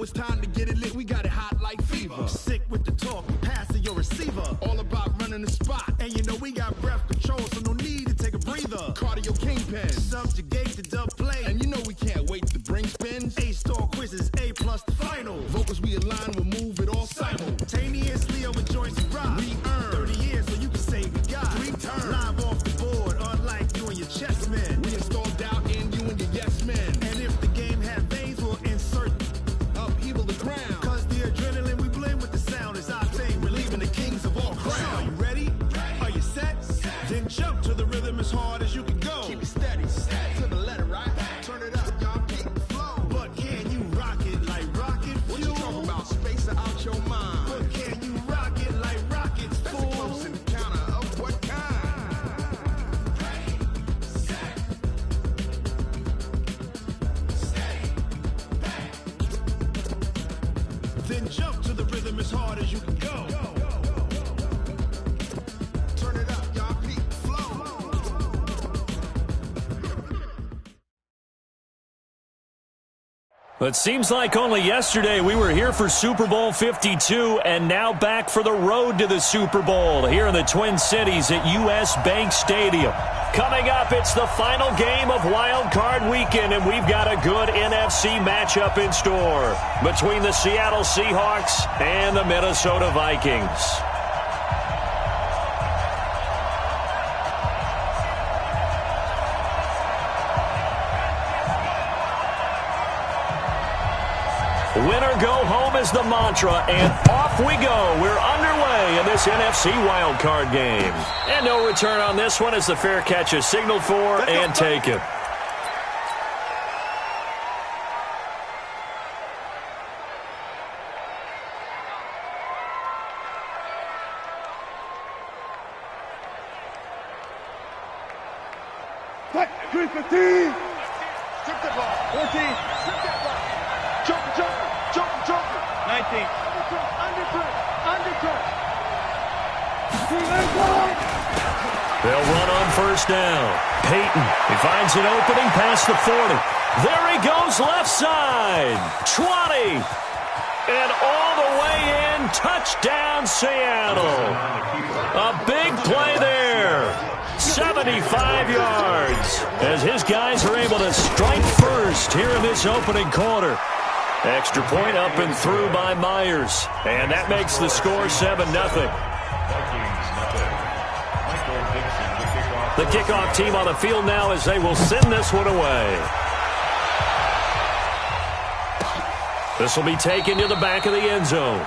It's time to get it lit, we got it hot like fever. Sick with the talk, passing your receiver. All about running the spot. And you know we got breath control, so no need to take a breather. Cardio kingpin, subjugate the dub play. And you know we can't wait to bring spins. A-star quizzes, A+ the final. Vocals we align, we'll move it all simultaneously over joints and rock. We earn 30 years so you can say we got 3 turns. Live off the board, unlike you and your chess men. We install doubt in you and your yes men. And if the game had veins, we'll insert upheaval the ground. Cause the adrenaline we blend with the sound is our thing. We're leaving the kings of all crowns. Are you ready? Are you set? Then jump to the rhythm as hard as you can go. Keep it steady, to the letter, right? Turn it up, y'all, keep the flow. But can you rock it like rocket fuel? What you talking about? Space out your mind. But can you rock it like rockets, fool? That's a close encounter of what kind? Ready, set, steady, bang. Then jump to the rhythm as hard as you can go. Turn it up, y'all, keep the flow. It seems like only yesterday we were here for Super Bowl 52 and now back for the road to the Super Bowl here in the Twin Cities at US Bank Stadium. Coming up, it's the final game of Wild Card Weekend, and we've got a good NFC matchup in store between the Seattle Seahawks and the Minnesota Vikings. Winner go home is the mantra, and off we go. We're underway in this NFC wildcard game. And no return on this one as the fair catch is signaled for and taken. Back, 315. Strip the ball. 14. Strip that ball. Jumper. 19. Undercut. They'll run on first down. Peyton, he finds an opening past the 40. There he goes left side. 20. And all the way in. Touchdown, Seattle. A big play there. 75 yards as his guys are able to strike first here in this opening quarter. Extra point up and through by Myers. And that makes the score 7-0. The kickoff team on the field now as they will send this one away. This will be taken to the back of the end zone.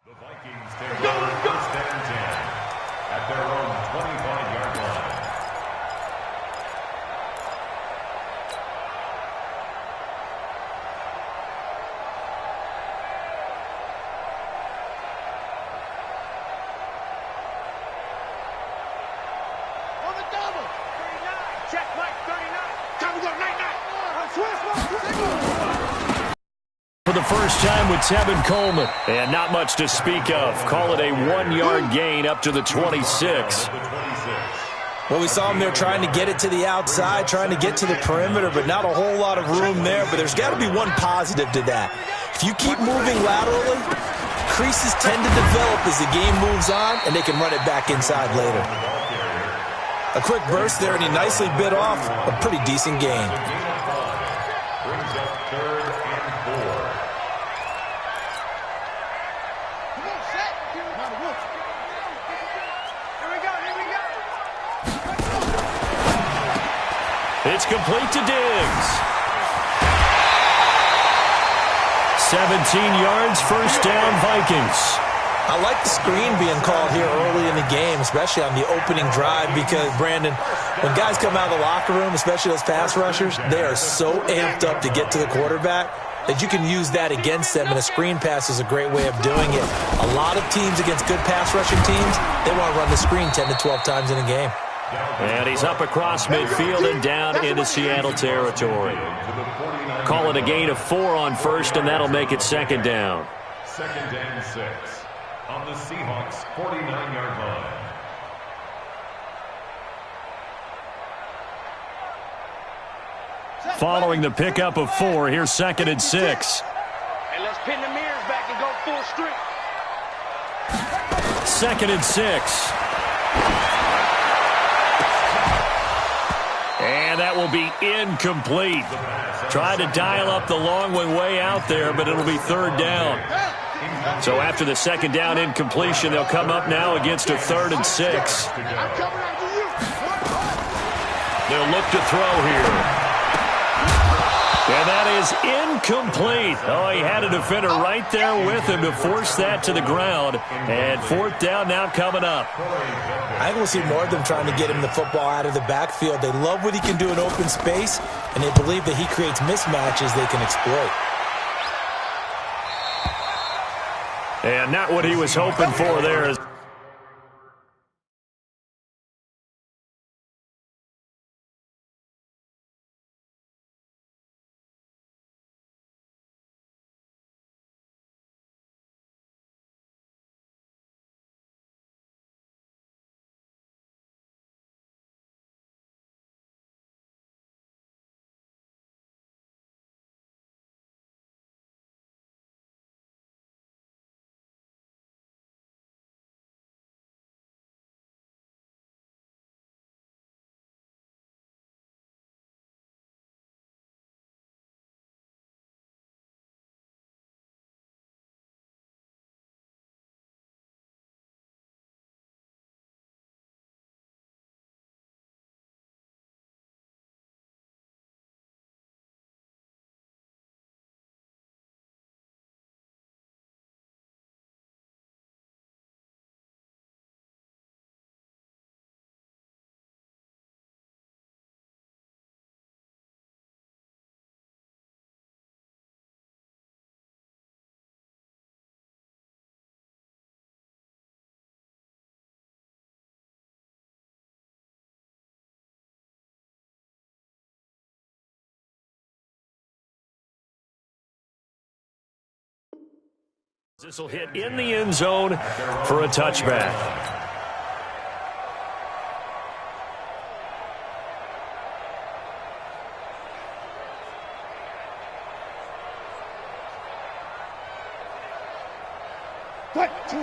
The Vikings take over first and 10 at their own 25-yard line. On the double. 39. Check, Mike, 39. Time to go, 99. For the first time with Tevin Coleman. And not much to speak of. Call it a 1-yard gain up to the 26. Well, we saw him there trying to get it to the outside, trying to get to the perimeter, but not a whole lot of room there. But there's got to be one positive to that. If you keep moving laterally, creases tend to develop as the game moves on, and they can run it back inside later. A quick burst there, and he nicely bit off a pretty decent gain. Brings up 3rd and 4. Come on, set. Here we go. It's complete to Diggs. 17 yards, first down, Vikings. I like the screen being called here early in the game, especially on the opening drive, because, Brandon, when guys come out of the locker room, especially those pass rushers, they are so amped up to get to the quarterback that you can use that against them, and a screen pass is a great way of doing it. A lot of teams against good pass rushing teams, they want to run the screen 10 to 12 times in a game. And he's up across midfield and down into Seattle territory. Call it a gain of 4 on first, and that'll make it second down. 2nd and 6 on the Seahawks' 49-yard line. Following the pickup of 4, here's 2nd and 6. And let's pin the mirrors back and go full streak. 2nd and 6. And that will be incomplete. Tried to dial up the long one way out there, but it'll be 3rd down. So after the 2nd down incompletion, they'll come up now against a 3rd and 6. They'll look to throw here. And that is incomplete. Oh, he had a defender right there with him to force that to the ground. And 4th down now coming up. I think we'll see more of them trying to get him the football out of the backfield. They love what he can do in open space, and they believe that he creates mismatches they can exploit. And not what he was hoping for there. This will hit in the end zone for a touchback.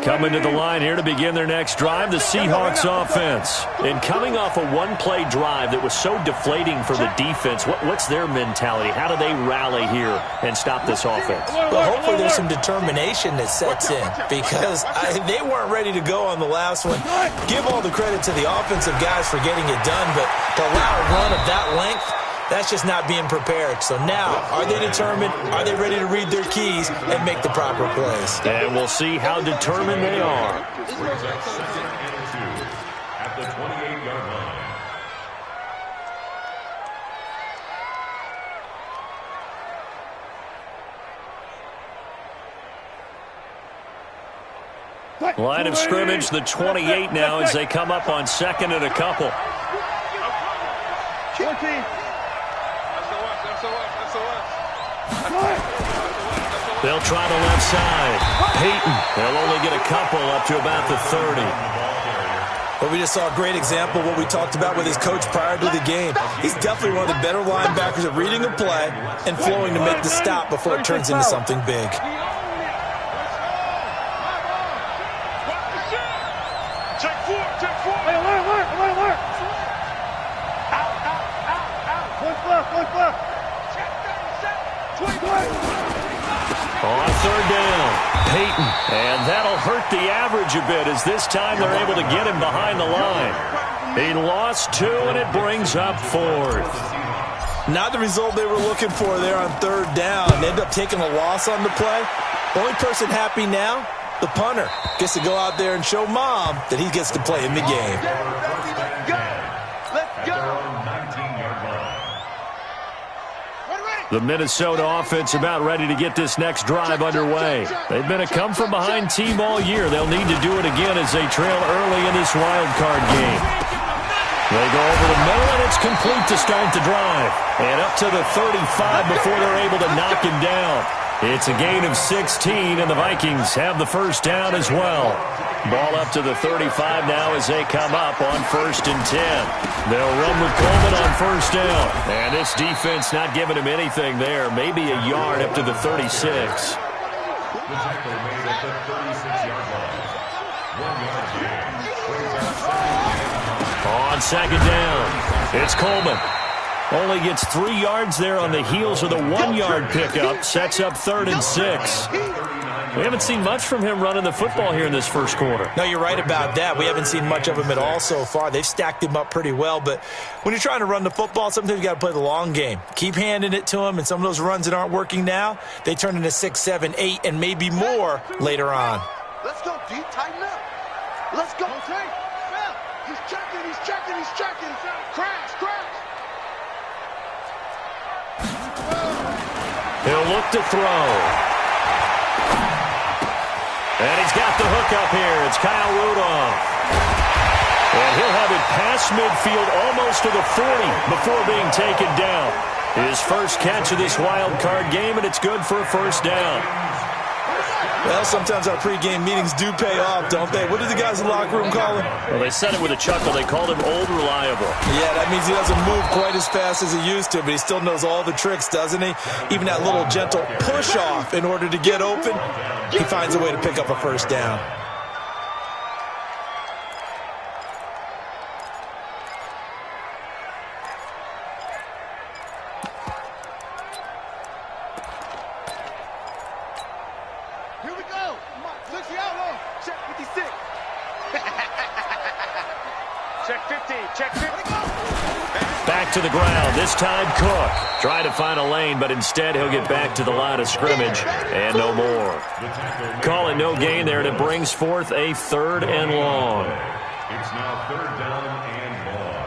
Coming to the line here to begin their next drive, the Seahawks offense. And coming off a one-play drive that was so deflating for the defense, what's their mentality? How do they rally here and stop this offense? Well, hopefully there's some determination that sets in, because they weren't ready to go on the last one. Give all the credit to the offensive guys for getting it done, but to allow a run of that length, that's just not being prepared. So now, are they determined? Are they ready to read their keys and make the proper plays? And we'll see how determined they are. Brings up 2nd and 2 at the 28-yard line. Line of scrimmage, the 28 now as they come up on 2nd and a couple. 14. They'll try the left side. Peyton, they'll only get a couple up to about the 30. Well, we just saw a great example of what we talked about with his coach prior to the game. He's definitely one of the better linebackers at reading a play and flowing to make the stop before it turns into something big. Check four. Alert. Out. One left. Check 37. 20. On third down, Peyton. And that'll hurt the average a bit as this time they're able to get him behind the line. He lost 2, and it brings up 4th. Not the result they were looking for there on third down. They end up taking a loss on the play. The only person happy now, the punter, gets to go out there and show Mom that he gets to play in the game. Let's go. The Minnesota offense about ready to get this next drive underway. They've been a come-from-behind team all year. They'll need to do it again as they trail early in this wild card game. They go over the middle, and it's complete to start the drive. And up to the 35 before they're able to knock him down. It's a gain of 16, and the Vikings have the first down as well. Ball up to the 35 now as they come up on 1st and 10. They'll run with Coleman on first down. And this defense not giving him anything there. Maybe a yard up to the 36. The tackle made at the 36-yard line. 1 yard gain. On second down, it's Coleman. Only gets 3 yards there on the heels of the 1-yard pickup. Sets up 3rd and 6. We haven't seen much from him running the football here in this first quarter. No, you're right about that. We haven't seen much of him at all so far. They've stacked him up pretty well, but when you're trying to run the football, sometimes you got to play the long game. Keep handing it to him, and some of those runs that aren't working now, they turn into 6, 7, 8, and maybe more later on. Let's go, D. Tighten up. Let's go. He's checking. Crash. He'll look to throw. And he's got the hook up here. It's Kyle Rudolph. And he'll have it past midfield almost to the 40 before being taken down. His first catch of this wild card game, and it's good for a first down. Well, sometimes our pregame meetings do pay off, don't they? What did the guys in the locker room call him? Well, they said it with a chuckle. They called him Old Reliable. Yeah, that means he doesn't move quite as fast as he used to, but he still knows all the tricks, doesn't he? Even that little gentle push-off in order to get open, he finds a way to pick up a first down. Back to the ground. This time Cook. Trying to find a lane, but instead he'll get back to the line of scrimmage and no more. Call it no gain there, and it brings forth a 3rd and long. It's now 3rd down and long.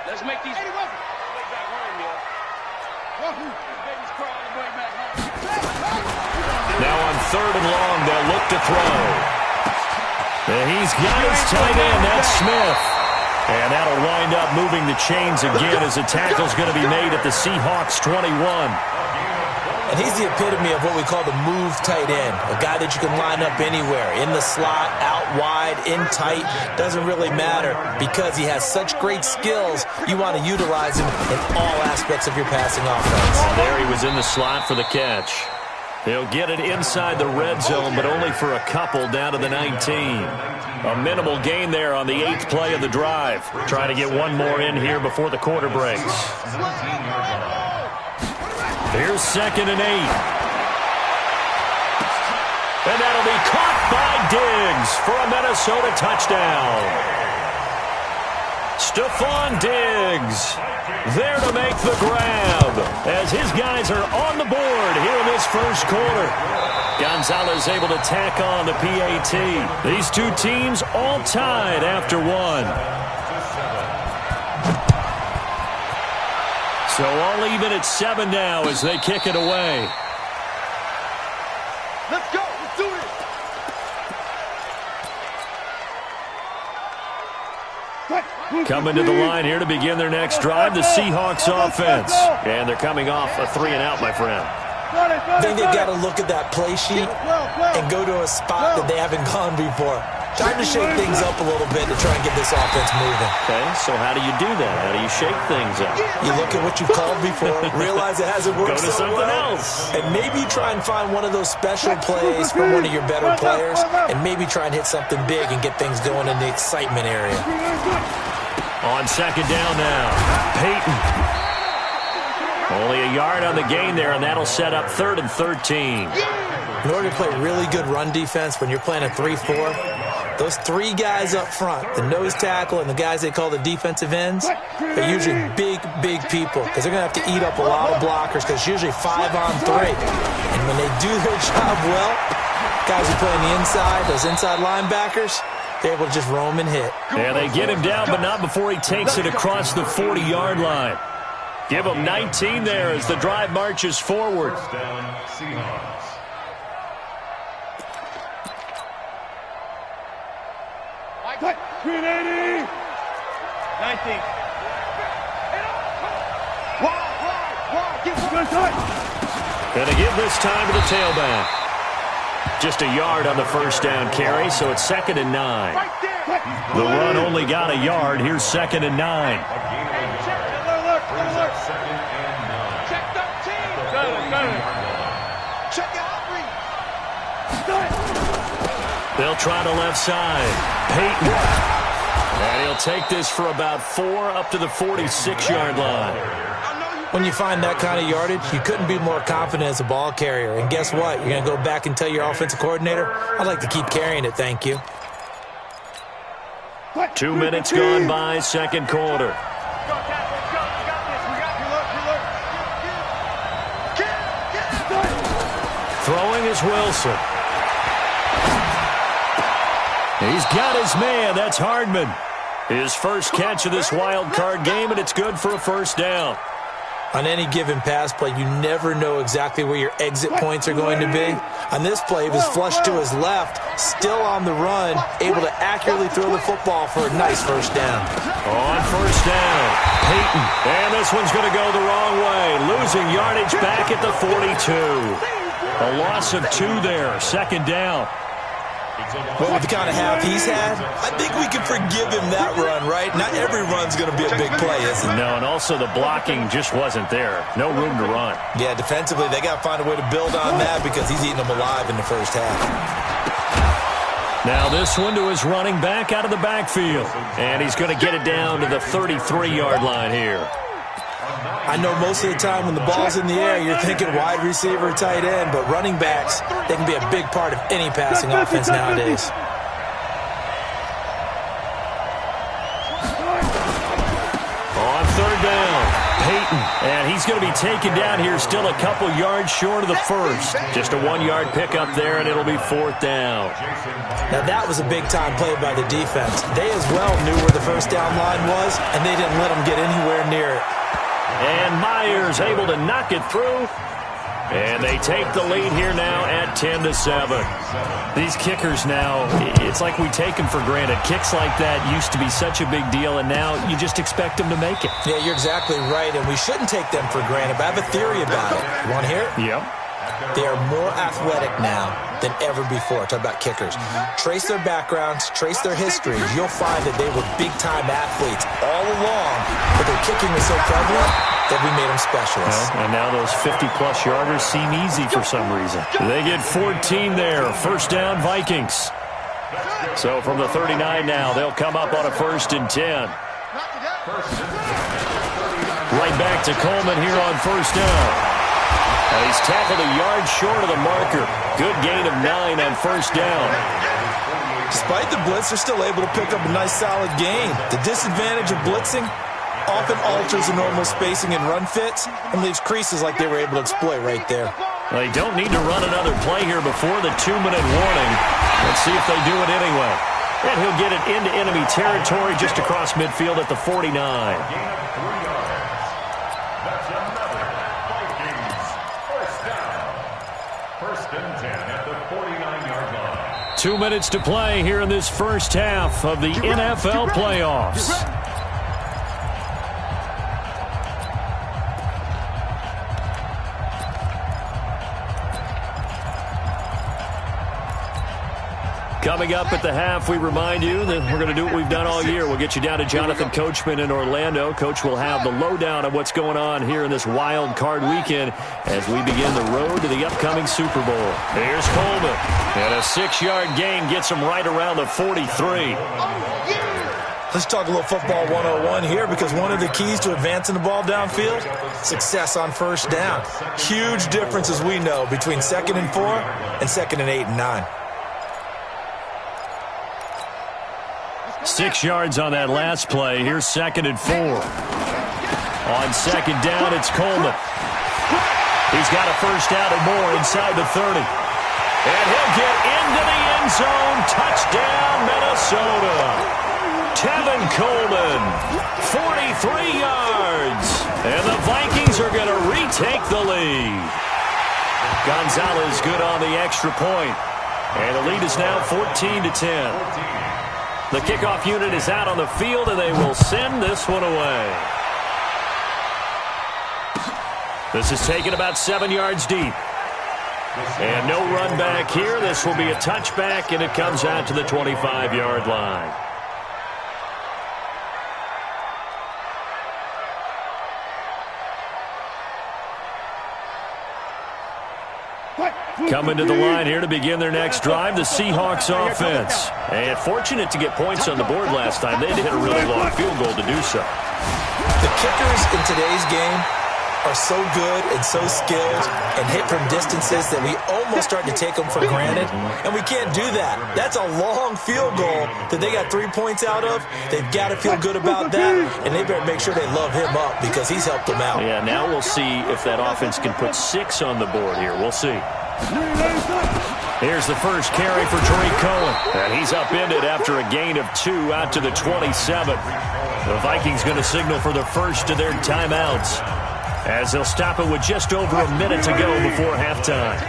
Let's make these. Now on 3rd and long, they'll look to throw. And he's got his tight end. That's Smith. And that'll wind up moving the chains again as a tackle's going to be made at the Seahawks 21. And he's the epitome of what we call the move tight end, a guy that you can line up anywhere, in the slot, out wide, in tight, doesn't really matter because he has such great skills. You want to utilize him in all aspects of your passing offense. There he was in the slot for the catch. He'll get it inside the red zone, but only for a couple down to the 19. A minimal gain there on the 8th play of the drive. Trying to get one more in here before the quarter breaks. Here's 2nd and 8. And that'll be caught by Diggs for a Minnesota touchdown. Stephon Diggs there to make the grab as his guys are on the board here in this first quarter. Gonzalez able to tack on the PAT. These two teams all tied after 1. So all even at 7 now as they kick it away. Let's go. Let's do this. Coming to the line here to begin their next drive, the Seahawks offense. And they're coming off a 3-and-out, my friend. I think they've got to look at that play sheet and go to a spot that they haven't gone before. Time to shake things up a little bit to try and get this offense moving. Okay, so how do you do that? How do you shake things up? You look at what you've called before, realize it hasn't worked Go to so something well, else. and maybe try and find one of those special plays from one of your better players, and maybe try and hit something big and get things going in the excitement area. On second down now, Peyton. Only a yard on the gain there, and that'll set up 3rd and 13. In order to play really good run defense when you're playing a 3-4, those 3 guys up front, the nose tackle and the guys they call the defensive ends, they're usually big, big people because they're going to have to eat up a lot of blockers because it's usually 5 on 3. And when they do their job well, guys who play on the inside, those inside linebackers, they're able to just roam and hit. Yeah, they get him down, but not before he takes it across the 40-yard line. Give him 19 there as the drive marches forward. First down, Seahawks. Cut. 380. 19. Wide. Get some good time. Gonna give this time to the tailback. Just a yard on the first down carry, so it's 2nd and 9. Right there. The run only got a yard. Here's 2nd and 9. Alert. Second and 9. Check 13. Got it. Check out 3. They'll try the left side. Peyton. And he'll take this for about 4 up to the 46-yard line. When you find that kind of yardage, you couldn't be more confident as a ball carrier. And guess what? You're going to go back and tell your offensive coordinator, I'd like to keep carrying it, thank you. 2 minutes gone by, second quarter. Throwing is Wilson. He's got his man. That's Hardman. His first catch of this wild card game, and it's good for a first down. On any given pass play, you never know exactly where your exit points are going to be. On this play, he was flushed to his left, still on the run, able to accurately throw the football for a nice first down. On first down, Peyton. And this one's going to go the wrong way. Losing yardage back at the 42. A loss of 2 there, second down. Well, with the kind of half he's had, I think we can forgive him that run, right? Not every run's going to be a big play, is it? No, and also the blocking just wasn't there. No room to run. Yeah, defensively, they got to find a way to build on that because he's eating them alive in the first half. Now this one to his running back out of the backfield. And he's going to get it down to the 33-yard line here. I know most of the time when the ball's in the air, you're thinking wide receiver, tight end, but running backs, they can be a big part of any passing offense nowadays. On third down, Peyton. And he's going to be taken down here, still a couple yards short of the first. Just a 1-yard pickup there, and it'll be 4th down. Now that was a big-time play by the defense. They as well knew where the first down line was, and they didn't let them get anywhere near it. And Myers able to knock it through. And they take the lead here now at 10-7. These kickers now, it's like we take them for granted. Kicks like that used to be such a big deal, and now you just expect them to make it. Yeah, you're exactly right, and we shouldn't take them for granted, but I have a theory about it. You want to hear it? Yep. They are more athletic now than ever before. Talk about kickers. Trace their backgrounds, trace their histories. You'll find that they were big-time athletes all along, but their kicking was so prevalent that we made them specialists. Well, and now those 50-plus yarders seem easy for some reason. They get 14 there. First down, Vikings. So from the 39 now, they'll come up on a 1st and 10. Right back to Coleman here on first down. And he's tackled a yard short of the marker. Good gain of 9 on first down. Despite the blitz, they're still able to pick up a nice solid gain. The disadvantage of blitzing often alters the normal spacing and run fits and leaves creases like they were able to exploit right there. They don't need to run another play here before the 2-minute warning. Let's see if they do it anyway. And he'll get it into enemy territory just across midfield at the 49. First and 10 at the 49-yard line. 2 minutes to play here in this first half of the NFL playoffs. Coming up at the half, we remind you that we're going to do what we've done all year. We'll get you down to Jonathan Coachman in Orlando. Coach will have the lowdown of what's going on here in this wild card weekend as we begin the road to the upcoming Super Bowl. Here's Coleman. And a 6-yard gain gets him right around the 43. Let's talk a little football 101 here, because one of the keys to advancing the ball downfield, success on first down. Huge difference, as we know, between 2nd and 4 and 2nd and 8 and 9. 6 yards on that last play. Here's 2nd and 4. On 2nd down, it's Coleman. He's got a first down and more inside the 30. And he'll get into the end zone. Touchdown, Minnesota. Tevin Coleman, 43 yards. And the Vikings are going to retake the lead. Gonzalez good on the extra point. And the lead is now 14-10. The kickoff unit is out on the field, and they will send this one away. This is taken about 7 yards deep. And no run back here. This will be a touchback, and it comes out to the 25-yard line. Coming to the line here to begin their next drive, the Seahawks offense. And fortunate to get points on the board last time. They had to hit a really long field goal to do so. The kickers in today's game are so good and so skilled and hit from distances that we almost start to take them for granted. And we can't do that. That's a long field goal that they got 3 points out of. They've got to feel good about that, and they better make sure they love him up because he's helped them out. Yeah, now we'll see if that offense can put 6 on the board here. We'll see. Here's the first carry for Tariq Cohen. And he's upended after a gain of 2 out to the 27. The Vikings going to signal for the first of their timeouts, as they'll stop it with just over a minute to go before halftime.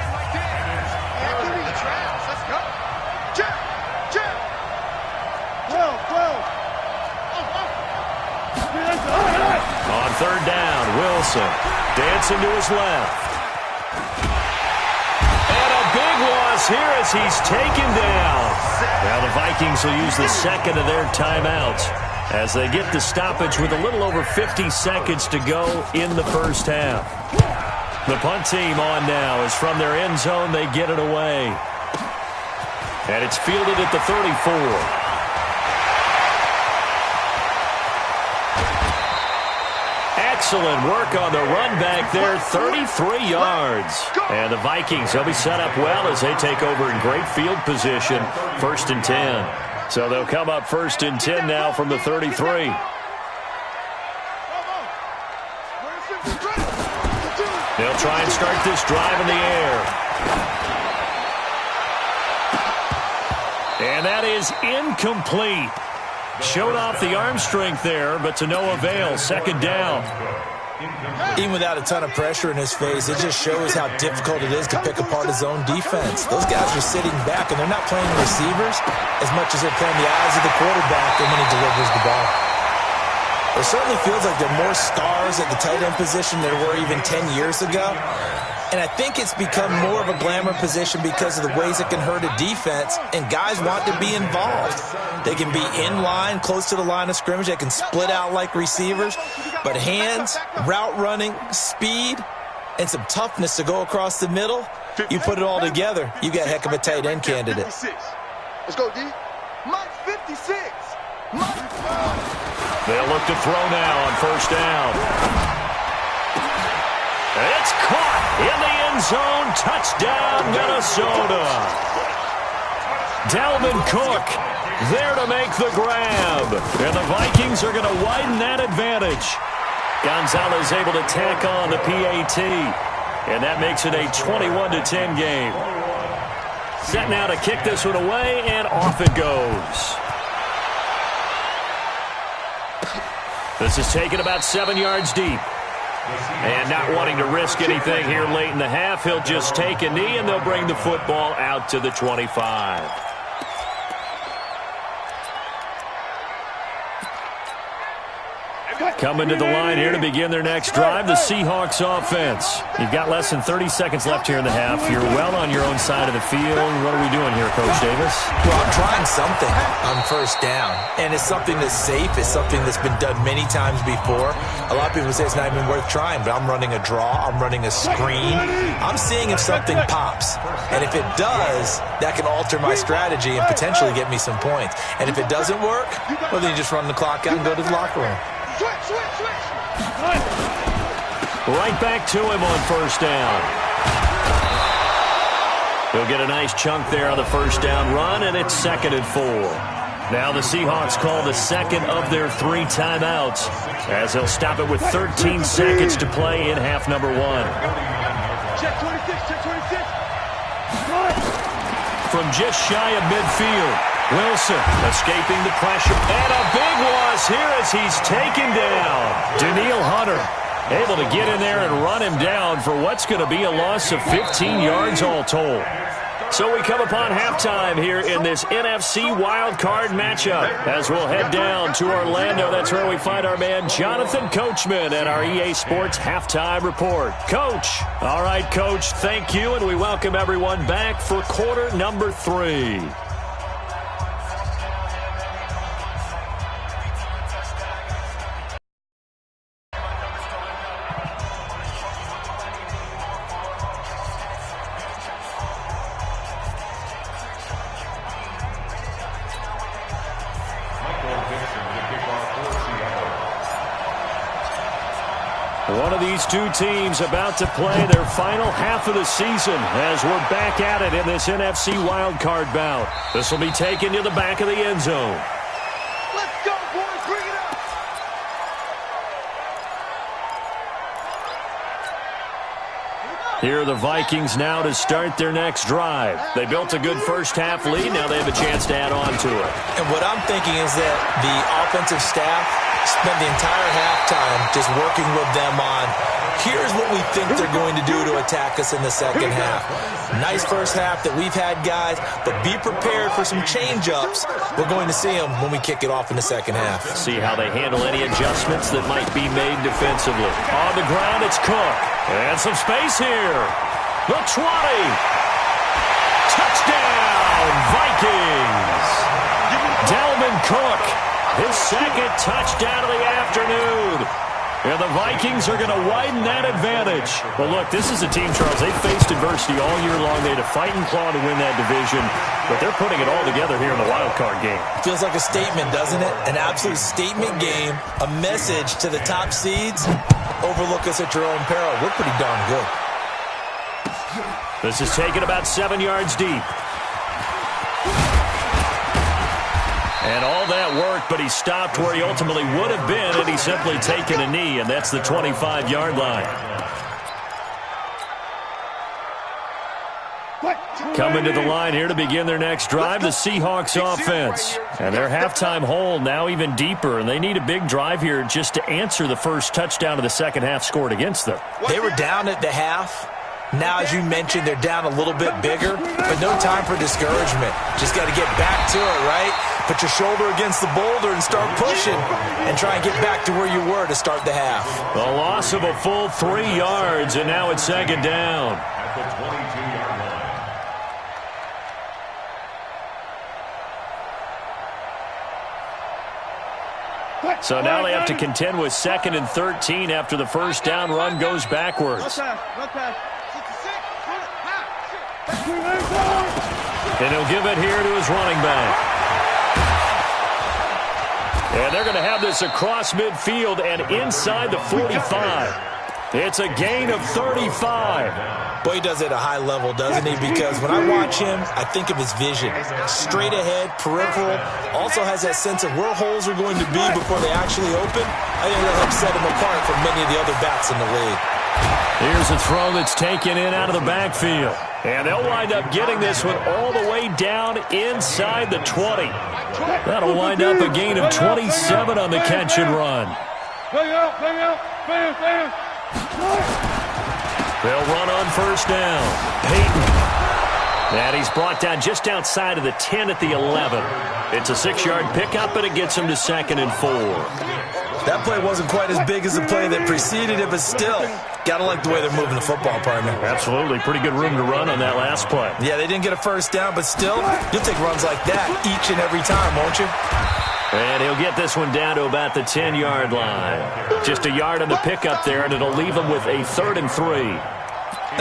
On 3rd down, Wilson dancing to his left. And a big loss here as he's taken down. Now the Vikings will use the second of their timeouts as they get the stoppage with a little over 50 seconds to go in the first half. The punt team on now is from their end zone. They get it away. And it's fielded at the 34. Excellent work on the run back there, 33 yards. And the Vikings, they'll be set up well as they take over in great field position, 1st and 10. So they'll come up 1st and 10 now from the 33. They'll try and start this drive in the air. And that is incomplete. Showed off the arm strength there, but to no avail. 2nd down. Even without a ton of pressure in his face, it just shows how difficult it is to pick apart his own defense. Those guys are sitting back, and they're not playing receivers as much as they're playing the eyes of the quarterback when he delivers the ball. It certainly feels like there are more stars at the tight end position than there were even 10 years ago. And I think it's become more of a glamour position because of the ways it can hurt a defense, and guys want to be involved. They can be in line, close to the line of scrimmage. They can split out like receivers. But hands, route running, speed, and some toughness to go across the middle, you put it all together, you got a heck of a tight end candidate. Let's go, D. Mike 56. They'll look to throw now on 1st down. It's caught in the end zone. Touchdown, Minnesota. Dalvin Cook there to make the grab. And the Vikings are going to widen that advantage. Gonzalez able to tack on the PAT. And that makes it a 21-10 game. Set now to kick this one away, and off it goes. This is taken about 7 yards deep. And not wanting to risk anything here late in the half, he'll just take a knee, and they'll bring the football out to the 25. Coming to the line here to begin their next drive, the Seahawks offense. You've got less than 30 seconds left here in the half. You're well on your own side of the field. What are we doing here, Coach Davis? Well, I'm trying something on first down, and it's something that's safe. It's something that's been done many times before. A lot of people say it's not even worth trying, but I'm running a draw. I'm running a screen. I'm seeing if something pops, and if it does, that can alter my strategy and potentially get me some points. And if it doesn't work, well, then you just run the clock out and go to the locker room. Right back to him on first down. He'll get a nice chunk there on the first down run, and it's 2nd and 4. Now the Seahawks call the second of their 3 timeouts as they'll stop it with 13 seconds to play in half number 1. Check 26, check 26. From just shy of midfield, Wilson escaping the pressure, and a big loss here as he's taken down. Danielle Hunter able to get in there and run him down for what's going to be a loss of 15 yards all told. So we come upon halftime here in this NFC wildcard matchup as we'll head down to Orlando. That's where we find our man Jonathan Coachman at our EA Sports Halftime Report. Coach. All right, Coach, thank you, and we welcome everyone back for quarter number 3. One of these two teams about to play their final half of the season as we're back at it in this NFC wildcard bout. This will be taken to the back of the end zone. Let's go, boys. Bring it up. Here are the Vikings now to start their next drive. They built a good first half lead. Now they have a chance to add on to it. And what I'm thinking is that the offensive staff spent the entire halftime just working with them on, here's what we think they're going to do to attack us in the second half. Nice first half that we've had, guys, but be prepared for some change-ups. We're going to see them when we kick it off in the second half. See how they handle any adjustments that might be made defensively. On the ground, it's Cook. And some space here. The 20. Touchdown, Vikings. Dalvin Cook, his second touchdown of the afternoon. And the Vikings are going to widen that advantage. Well, look, this is a team, Charles, they've faced adversity all year long. They had to fight and claw to win that division, but they're putting it all together here in the wild card game. Feels like a statement, doesn't it? An absolute statement game, a message to the top seeds. Overlook us at your own peril. We're pretty darn good. This is taken about 7 yards deep. And all that worked, but he stopped where he ultimately would have been had he simply taken a knee, and that's the 25-yard line. Coming to the line here to begin their next drive, the Seahawks offense. And their halftime hole now even deeper, and they need a big drive here just to answer the first touchdown of the second half scored against them. They were down at the half. Now, as you mentioned, they're down a little bit bigger, but no time for discouragement. Just got to get back to it, right? Put your shoulder against the boulder and start pushing and try and get back to where you were to start the half. The loss of a full 3 yards, and now it's second down. At the 22-yard line. So now they have to contend with 2nd and 13 after the first down run goes backwards. And he'll give it here to his running back. And they're going to have this across midfield and inside the 45. It's a gain of 35. Boy, he does it at a high level, doesn't he? Because when I watch him, I think of his vision. Straight ahead, peripheral. Also has that sense of where holes are going to be before they actually open. I think that'll help set him apart from many of the other backs in the league. Here's a throw that's taken in out of the backfield. And they'll wind up getting this one all the way down inside the 20. That'll wind up a gain of 27 on the catch and run. They'll run on first down. Peyton. And he's brought down just outside of the 10 at the 11. It's a 6-yard pickup, and it gets him to 2nd and 4. That play wasn't quite as big as the play that preceded it, but still, got to like the way they're moving the football, partner. Absolutely. Pretty good room to run on that last play. Yeah, they didn't get a first down, but still, you'll take runs like that each and every time, won't you? And he'll get this one down to about the 10-yard line. Just a yard on the pickup there, and it'll leave him with a 3rd and 3.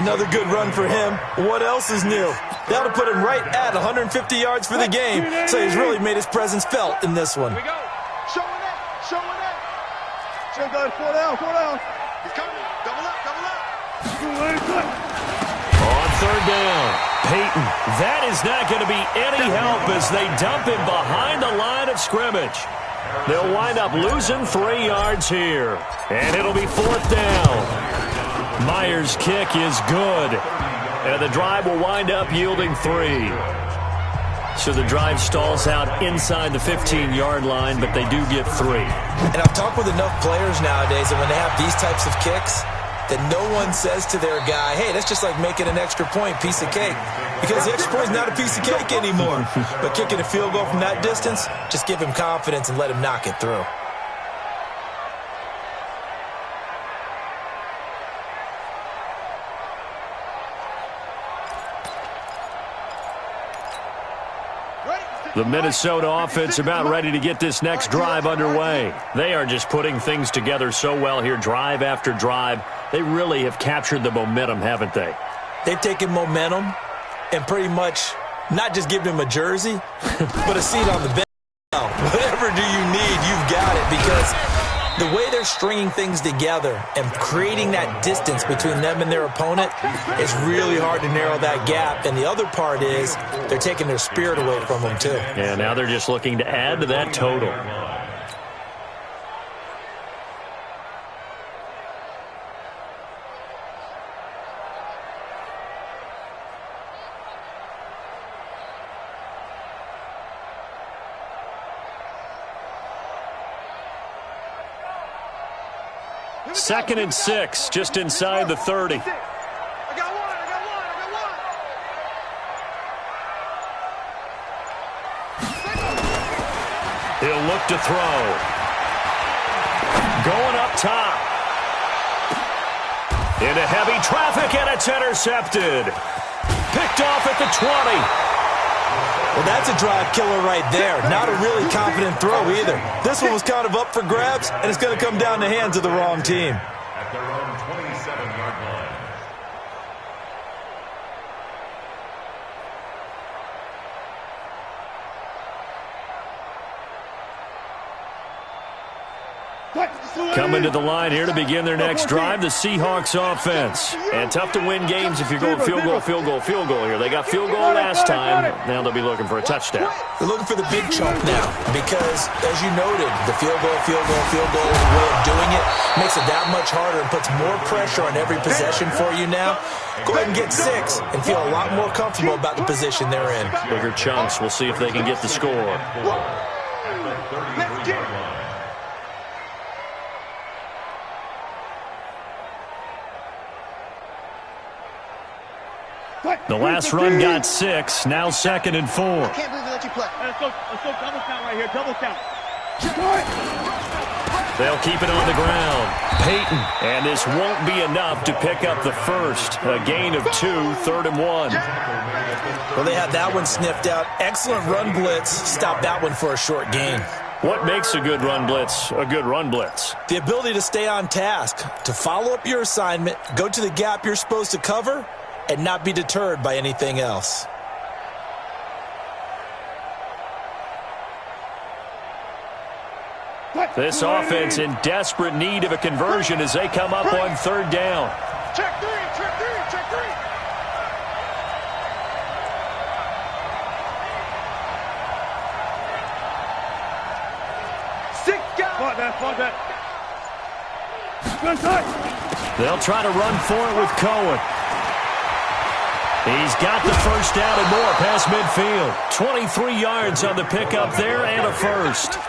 Another good run for him. What else is new? That'll put him right at 150 yards for the game, so he's really made his presence felt in this one. Here we go. Showing it. Showing it. Still got 4 down. 4 down. He's coming. Double up. Double up. On 3rd down, Peyton. That is not going to be any help as they dump him behind the line of scrimmage. They'll wind up losing 3 yards here, and it'll be 4th down. Myers' kick is good, and the drive will wind up yielding 3. So the drive stalls out inside the 15-yard line, but they do get 3. And I've talked with enough players nowadays that when they have these types of kicks, that no one says to their guy, hey, that's just like making an extra point, piece of cake. Because the extra point is not a piece of cake anymore. But kicking a field goal from that distance, just give him confidence and let him knock it through. The Minnesota offense about ready to get this next drive underway. They are just putting things together so well here, drive after drive. They really have captured the momentum, haven't they? They've taken momentum and pretty much not just given him a jersey, but a seat on the bench. Whatever do you need, you've got it, because the way they're stringing things together and creating that distance between them and their opponent, it's really hard to narrow that gap. And the other part is they're taking their spirit away from them, too. Yeah, now they're just looking to add to that total. Second and 6, just inside the 30. I got one. He'll look to throw. Going up top. Into heavy traffic, and it's intercepted. Picked off at the 20. Well, that's a drive killer right there. Not a really confident throw either. This one was kind of up for grabs, and it's going to come down the hands of the wrong team. At their own 27-yard line. Coming to the line here to begin their next drive, the Seahawks offense. And tough to win games if you're going field goal here. They got field goal last time. Now they'll be looking for a touchdown. They're looking for the big chunk now because, as you noted, the field goal way of doing it makes it that much harder and puts more pressure on every possession for you now. Go ahead and get 6 and feel a lot more comfortable about the position they're in. Bigger chunks. We'll see if they can get the score. At the 33-yard line. The last run got 6, now 2nd and 4. I can't believe they let you play. Let's go double count right here. Double count. They'll keep it on the ground. Peyton, and this won't be enough to pick up the first. A gain of 2, 3rd and 1. Well, they had that one sniffed out. Excellent run blitz. Stop that one for a short gain. What makes a good run blitz a good run blitz? The ability to stay on task, to follow up your assignment, go to the gap you're supposed to cover, and not be deterred by anything else. This offense in desperate need of a conversion as they come up on 3rd down. Check 3. Fought that. They'll try to run for it with Cohen. He's got the first down and more past midfield. 23 yards on the pickup there and a first.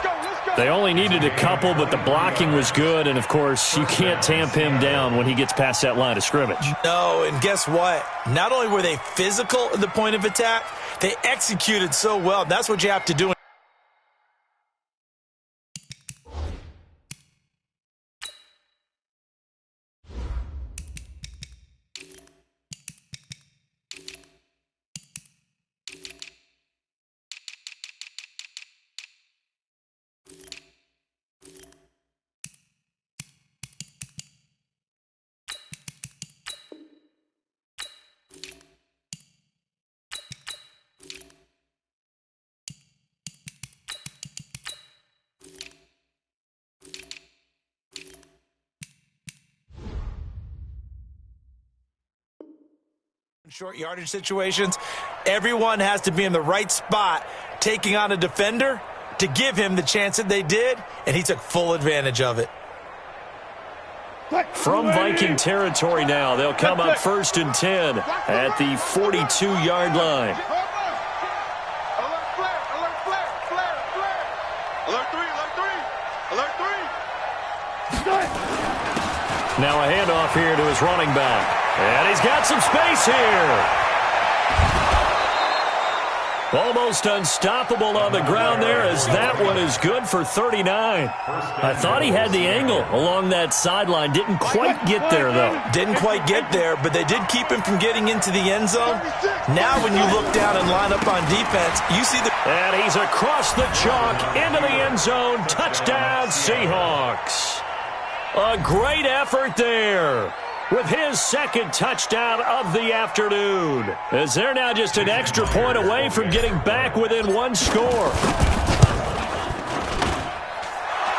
They only needed a couple, but the blocking was good. And, of course, you can't tamp him down when he gets past that line of scrimmage. No, and guess what? Not only were they physical at the point of attack, they executed so well. That's what you have to do. Short yardage situations, everyone has to be in the right spot, taking on a defender to give him the chance that they did, and he took full advantage of it. From Viking territory now, they'll come up 1st and 10 at the 42-yard line. Now a handoff here to his running back. And he's got some space here. Almost unstoppable on the ground there, as that one is good for 39. I thought he had the angle along that sideline. Didn't quite get there, though. Didn't quite get there, but they did keep him from getting into the end zone. Now when you look down and line up on defense, you see the... And he's across the chalk into the end zone. Touchdown, Seahawks. A great effort there with his second touchdown of the afternoon, as they're now just an extra point away from getting back within one score.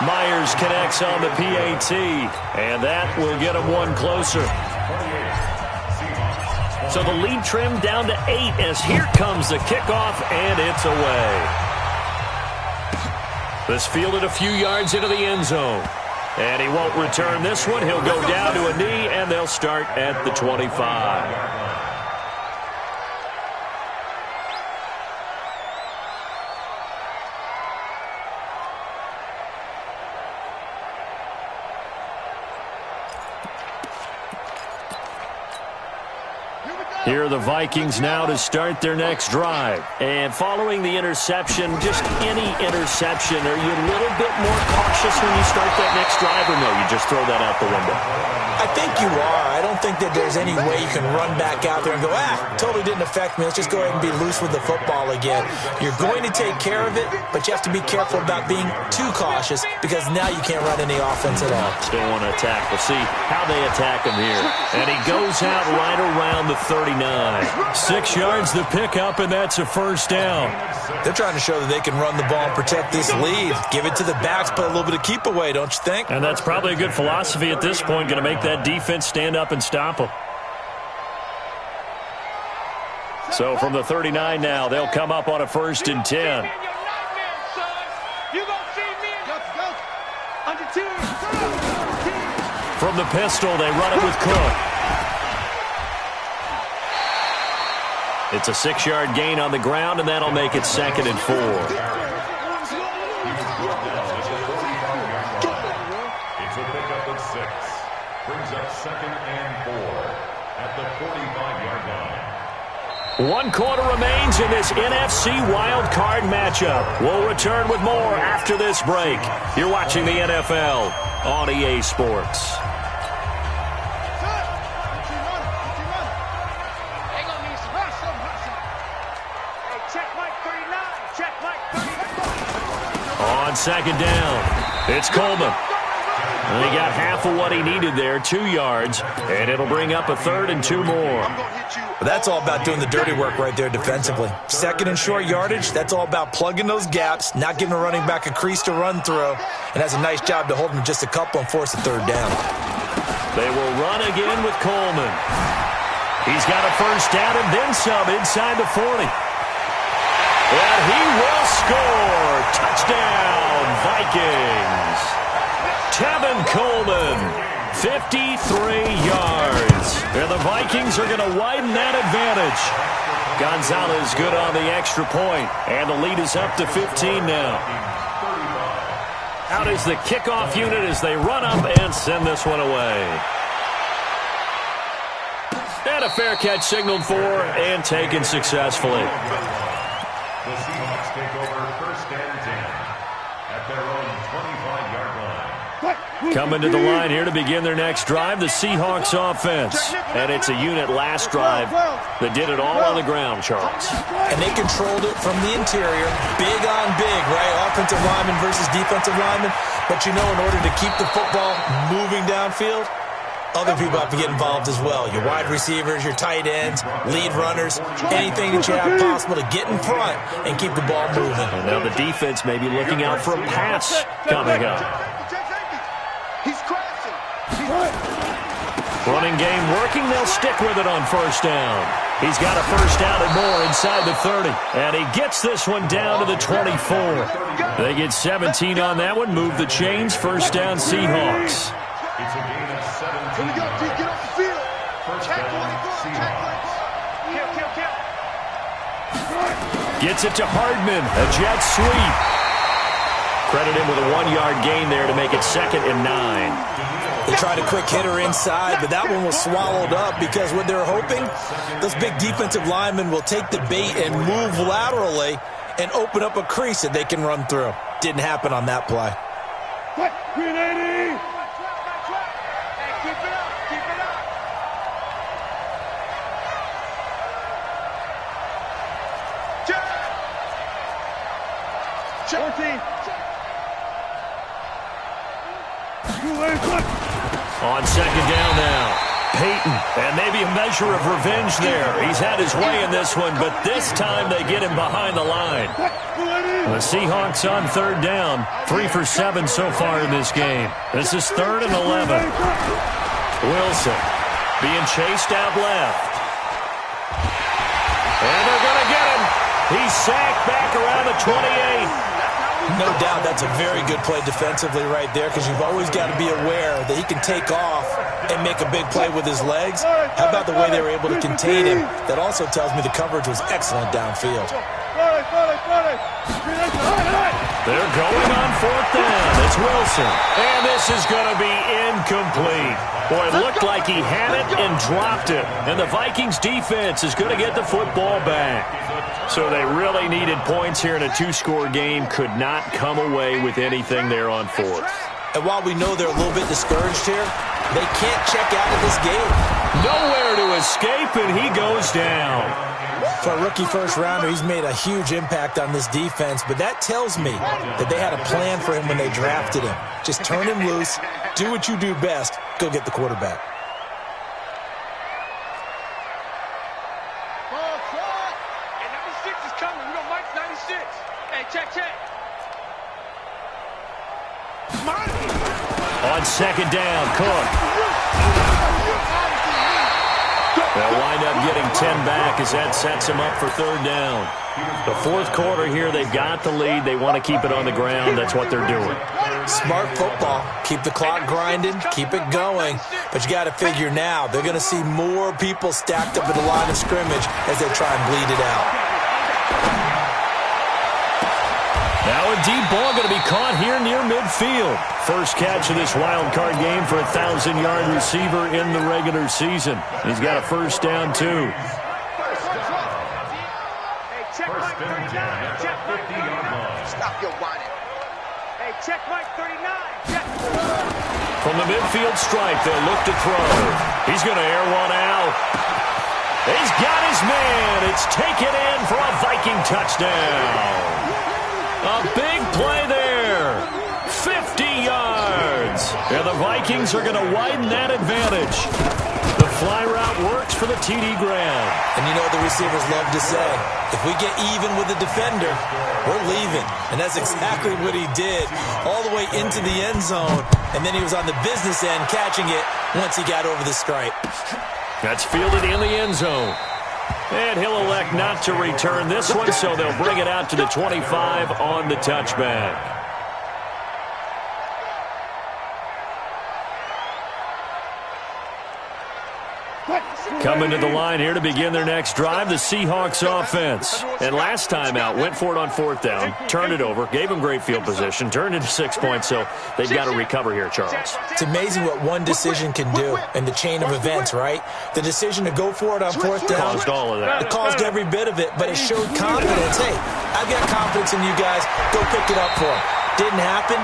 Myers connects on the PAT, and that will get him one closer. So the lead trimmed down to 8 as here comes the kickoff, and it's away. This fielded a few yards into the end zone. And he won't return this one. He'll go down to a knee, and they'll start at the 25. Here are the Vikings now to start their next drive. And following the interception, just any interception, are you a little bit more cautious when you start that next drive, or no, you just throw that out the window? I think you are. I don't think that there's any way you can run back out there and go, totally didn't affect me. Let's just go ahead and be loose with the football again. You're going to take care of it, but you have to be careful about being too cautious, because now you can't run any offense at all. Still want to attack. We'll see how they attack him here. And he goes out right around the 39. 6 yards to pick up, and that's a first down. They're trying to show that they can run the ball and protect this lead. Give it to the backs, put a little bit of keep away, don't you think? And that's probably a good philosophy at this point, going to make that defense stand up and stop them. So from the 39 now, they'll come up on a 1st and 10. From the pistol, they run it with Cook. It's a 6-yard gain on the ground, and that'll make it 2nd and 4. It's a pickup of 6. Brings up 2nd and 4 at the 45-yard line. 1 quarter remains in this NFC Wild Card matchup. We'll return with more after this break. You're watching the NFL on EA Sports. On 2nd down, it's Coleman. And he got half of what he needed there, 2 yards, and it'll bring up a 3rd and 2 more. But that's all about doing the dirty work right there defensively. 2nd and short yardage, that's all about plugging those gaps, not giving a running back a crease to run through, and has a nice job to hold him just a couple and force a 3rd down. They will run again with Coleman. He's got a first down and then some inside the 40. And he will score. Touchdown, Vikings. Tevin Coleman, 53 yards. And the Vikings are going to widen that advantage. Gonzalez good on the extra point, and the lead is up to 15 now. Out is the kickoff unit as they run up and send this one away. And a fair catch signaled for and taken successfully. The Seahawks take over 1st and 10 at their own 25-yard line. Coming to the line here to begin their next drive, the Seahawks offense. And it's a unit last drive that did it all on the ground, Charles. And they controlled it from the interior, big on big, right? Offensive lineman versus defensive lineman. But you know, in order to keep the football moving downfield, other people have to get involved as well. Your wide receivers, your tight ends, lead runners, anything that you have possible to get in front and keep the ball moving. And now the defense may be looking out for a pass coming up. Running game working. They'll stick with it on first down. He's got a first down and more inside the 30. And he gets this one down to the 24. They get 17 on that one. Move the chains. First down, Seahawks. It's a gain of 17. Here we go, D. Get off the field. First Check down, 24. Check Seahawks. 24. Gets it to Hardman. A jet sweep. Credit him with a 1-yard gain there to make it 2nd and 9. They tried a quick hitter inside, but that one was swallowed up because what they're hoping, those big defensive linemen will take the bait and move laterally and open up a crease that they can run through. Didn't happen on that play. Green 80. On second down now, Peyton, and maybe a measure of revenge there. He's had his way in this one, but this time they get him behind the line. The Seahawks on third down, 3 for 7 so far in this game. This is 3rd and 11. Wilson being chased out left. And they're going to get him. He's sacked back around the 28. No doubt that's a very good play defensively right there because you've always got to be aware that he can take off and make a big play with his legs. How about the way they were able to contain him? That also tells me the coverage was excellent downfield. They're going on 4th down. It's Wilson. And this is going to be incomplete. Boy, it looked like he had it and dropped it. And the Vikings defense is going to get the football back. So they really needed points here in a 2-score game. Could not come away with anything there on 4th. And while we know they're a little bit discouraged here, they can't check out of this game. Nowhere to escape, and he goes down. For a rookie first-rounder, he's made a huge impact on this defense, but that tells me that they had a plan for him when they drafted him. Just turn him loose, do what you do best, go get the quarterback. And 96 is coming. We got Mike's 96. Hey, check. On second down, Cook. They'll wind up getting 10 back as that sets him up for 3rd down. The 4th quarter here, they've got the lead. They want to keep it on the ground. That's what they're doing. Smart football. Keep the clock grinding, keep it going. But you got to figure now, they're going to see more people stacked up at the line of scrimmage as they try and bleed it out. Now a deep ball going to be caught here near midfield. First catch of this wild card game for a 1,000-yard receiver in the regular season. He's got a first down, too. First and 10 at the 50-yard line. Stop your whining. Hey, check Mike 39. Check. From the midfield stripe, they'll look to throw. He's going to air one out. He's got his man. It's taken in for a Viking touchdown. A big play there. 50 yards. And the Vikings are going to widen that advantage. The fly route works for the TD Graham. And you know what the receivers love to say? If we get even with the defender, we're leaving. And that's exactly what he did. All the way into the end zone. And then he was on the business end catching it once he got over the stripe. That's fielded in the end zone. And he'll elect not to return this one, so they'll bring it out to the 25 on the touchback. Coming to the line here to begin their next drive, the Seahawks offense. And last time out, went for it on 4th down, turned it over, gave them great field position, turned into 6 points, so they've got to recover here, Charles. It's amazing what one decision can do in the chain of events, right? The decision to go for it on 4th down. Caused all of that. It caused every bit of it, but it showed confidence. Hey, I've got confidence in you guys. Go pick it up for them. Didn't happen.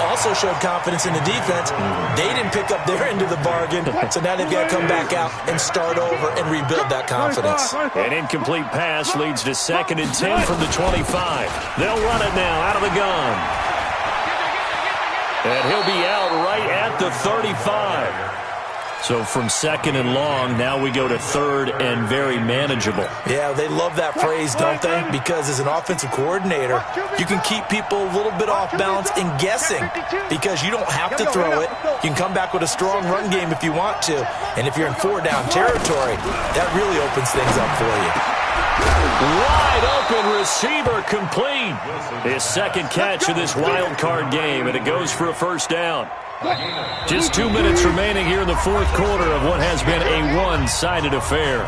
Also showed confidence in the defense. They didn't pick up their end of the bargain, so now they've got to come back out and start over and rebuild that confidence. An incomplete pass leads to 2nd and 10 from the 25. They'll run it now out of the gun. And he'll be out right at the 35. So from 2nd and long, now we go to 3rd and very manageable. Yeah, they love that phrase, don't they? Because as an offensive coordinator, you can keep people a little bit off balance and guessing because you don't have to throw it. You can come back with a strong run game if you want to. And if you're in 4-down territory, that really opens things up for you. Wide open receiver complete. His 2nd catch of this wild card game, and it goes for a 1st down. Just 2 minutes remaining here in the 4th quarter of what has been a one-sided affair.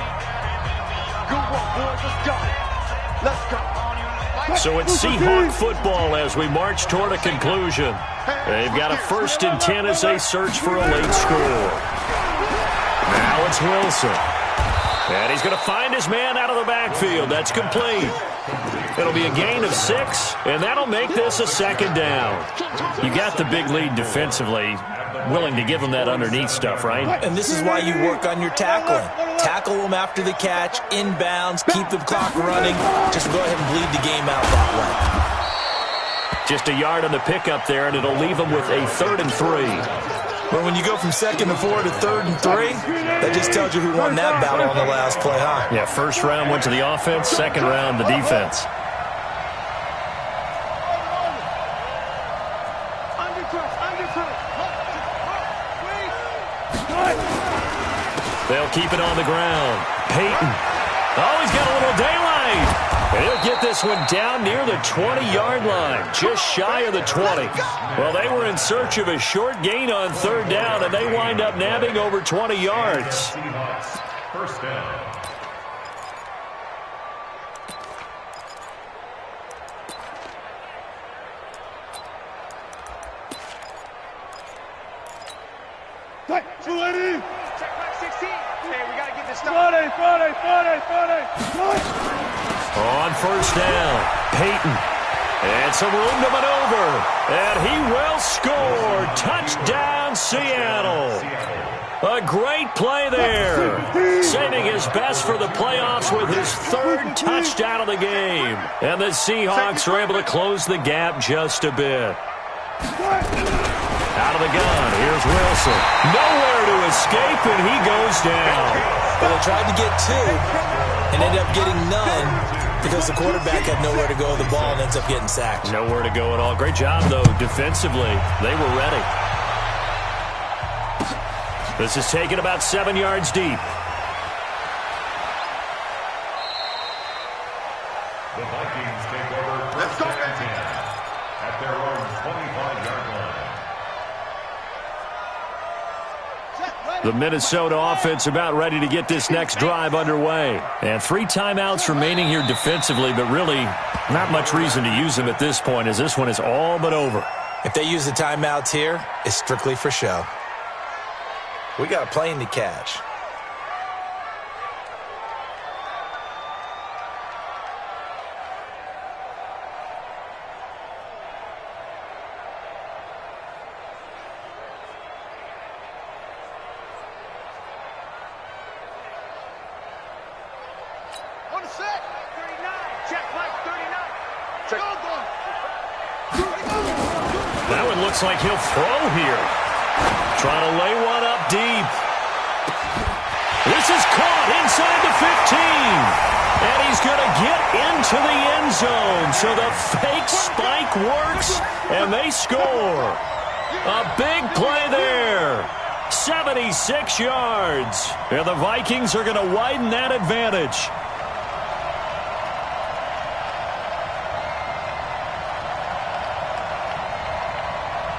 So it's Seahawk football as we march toward a conclusion. They've got a 1st and 10 as they search for a late score. Now it's Wilson. And he's going to find his man out of the backfield. That's complete. It'll be a gain of 6, and that'll make this a 2nd down. You got the big lead defensively, willing to give them that underneath stuff, right? And this is why you work on your tackling. Tackle them after the catch, inbounds, keep the clock running. Just go ahead and bleed the game out that way. Just a yard on the pickup there, and it'll leave them with a 3rd and 3. But when you go from 2nd and 4 to 3rd and 3, that just tells you who won that battle on the last play, huh? Yeah, 1st round went to the offense, 2nd round the defense. They'll keep it on the ground. Peyton. Oh, he's got a little daylight. And he'll get this one down near the 20-yard line, just shy of the 20. Well, they were in search of a short gain on 3rd down, and they wind up nabbing over 20 yards. 1st down. Check back 16. Hey, we got to get this done. Friday. On 1st down, Peyton. And some room to maneuver. And he will score. Touchdown, Seattle. A great play there. Saving his best for the playoffs with his 3rd touchdown of the game. And the Seahawks are able to close the gap just a bit. Out of the gun, here's Wilson. Nowhere to escape, and he goes down. Well, they tried to get 2 and ended up getting none because the quarterback had nowhere to go with the ball and ends up getting sacked. Nowhere to go at all. Great job, though, defensively. They were ready. This is taken about 7 yards deep. The Vikings take over 1st and 10 at their own 25-yard line. The Minnesota offense about ready to get this next drive underway. And 3 timeouts remaining here defensively, but really not much reason to use them at this point as this one is all but over. If they use the timeouts here, it's strictly for show. We got a plane to catch. On the set. 39. Check Mike 39. Check. That one looks like he'll throw here. Trying to lay one up deep. This is caught inside the 15. And he's going to get into the end zone. So the fake spike works, and they score. A big play there. 76 yards. And the Vikings are going to widen that advantage.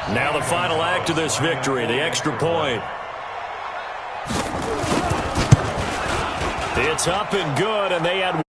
Now the final act of this victory, the extra point. It's up and good, and they had